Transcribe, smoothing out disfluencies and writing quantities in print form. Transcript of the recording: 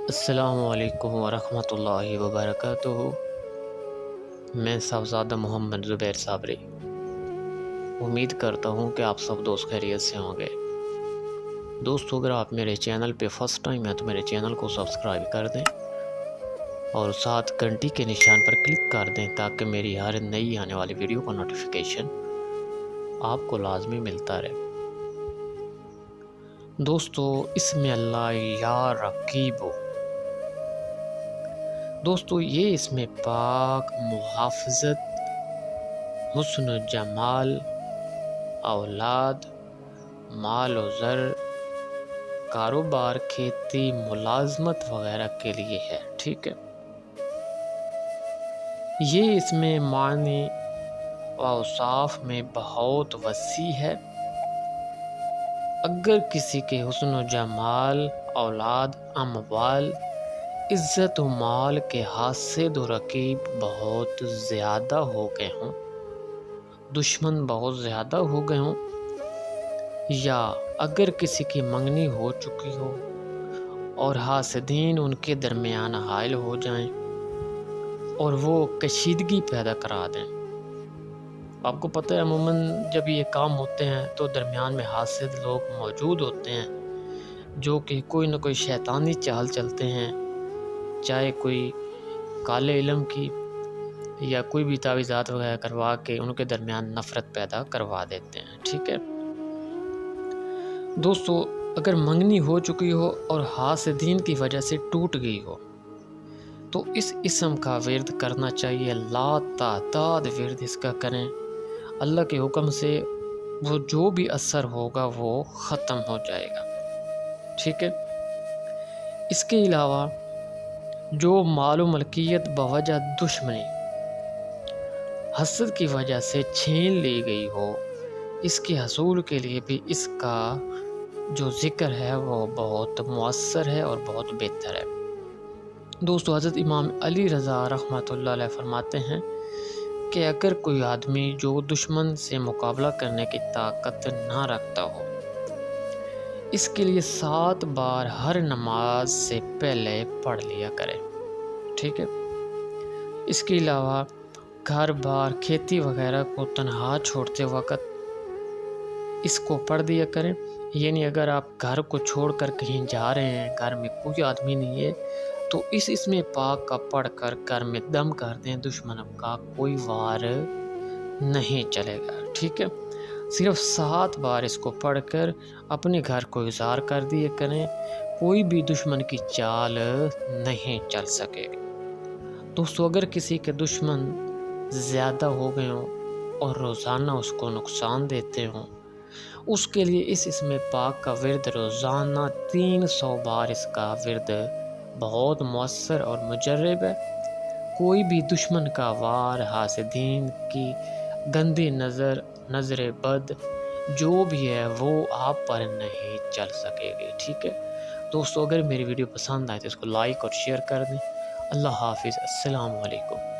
السلام علیکم ورحمۃ اللہ وبرکاتہ۔ میں صاحبزادہ محمد زبیر صابری امید کرتا ہوں کہ آپ سب دوست خیریت سے ہوں گے۔ دوستو، اگر آپ میرے چینل پہ فرسٹ ٹائم ہیں تو میرے چینل کو سبسکرائب کر دیں اور ساتھ گھنٹی کے نشان پر کلک کر دیں تاکہ میری ہر نئی آنے والی ویڈیو کا نوٹیفیکیشن آپ کو لازمی ملتا رہے۔ دوستو، اسم اللہ یا رقیب، دوستو یہ اسم پاک محافظت، حسن و جمال، اولاد، مال و زر، کاروبار، کھیتی، ملازمت وغیرہ کے لیے ہے، ٹھیک ہے۔ یہ اسم معنی و اوصاف میں بہت وسیع ہے۔ اگر کسی کے حسن و جمال، اولاد، اموال، عزت و مال کے حاسد و رقیب بہت زیادہ ہو گئے ہوں، دشمن بہت زیادہ ہو گئے ہوں، یا اگر کسی کی منگنی ہو چکی ہو اور حاسدین ان کے درمیان حائل ہو جائیں اور وہ کشیدگی پیدا کرا دیں۔ آپ کو پتہ ہے عموماً جب یہ کام ہوتے ہیں تو درمیان میں حاسد لوگ موجود ہوتے ہیں جو کہ کوئی نہ کوئی شیطانی چال چلتے ہیں، چاہے کوئی کالے علم کی یا کوئی بھی تعویذات وغیرہ کروا کے ان کے درمیان نفرت پیدا کروا دیتے ہیں، ٹھیک ہے۔ دوستو، اگر منگنی ہو چکی ہو اور حاسدین کی وجہ سے ٹوٹ گئی ہو تو اس اسم کا ورد کرنا چاہیے، لا تعداد ورد اس کا کریں۔ اللہ کے حکم سے وہ جو بھی اثر ہوگا وہ ختم ہو جائے گا، ٹھیک ہے۔ اس کے علاوہ جو مال و ملکیت بوجہ دشمنی، حسد کی وجہ سے چھین لی گئی ہو، اس کے حصول کے لیے بھی اس کا جو ذکر ہے وہ بہت مؤثر ہے اور بہت بہتر ہے۔ دوستو، حضرت امام علی رضا رحمۃ اللہ علیہ فرماتے ہیں کہ اگر کوئی آدمی جو دشمن سے مقابلہ کرنے کی طاقت نہ رکھتا ہو، اس کے لیے 7 بار ہر نماز سے پہلے پڑھ لیا کرے، ٹھیک ہے۔ اس کے علاوہ گھر بار، کھیتی وغیرہ کو تنہا چھوڑتے وقت اس کو پڑھ دیا کریں، یعنی اگر آپ گھر کو چھوڑ کر کہیں جا رہے ہیں، گھر میں کوئی آدمی نہیں ہے تو اس اسم پاک کا پڑھ کر گھر میں دم کر دیں، دشمن کا کوئی وار نہیں چلے گا، ٹھیک ہے۔ صرف 7 بار اس کو پڑھ کر اپنے گھر کو اظہار کر دیا کریں، کوئی بھی دشمن کی چال نہیں چل سکے گی۔ دوستو، اگر کسی کے دشمن زیادہ ہو گئے ہوں اور روزانہ اس کو نقصان دیتے ہوں، اس کے لیے اس اسم پاک کا ورد روزانہ 300 بار اس کا ورد بہت مؤثر اور مجرب ہے۔ کوئی بھی دشمن کا وار، حاسدین کی گندی نظر بد جو بھی ہے وہ آپ پر نہیں چل سکے گی، ٹھیک ہے۔ دوستو، اگر میری ویڈیو پسند آئے تو اس کو لائک اور شیئر کر دیں۔ اللہ حافظ، السلام علیکم۔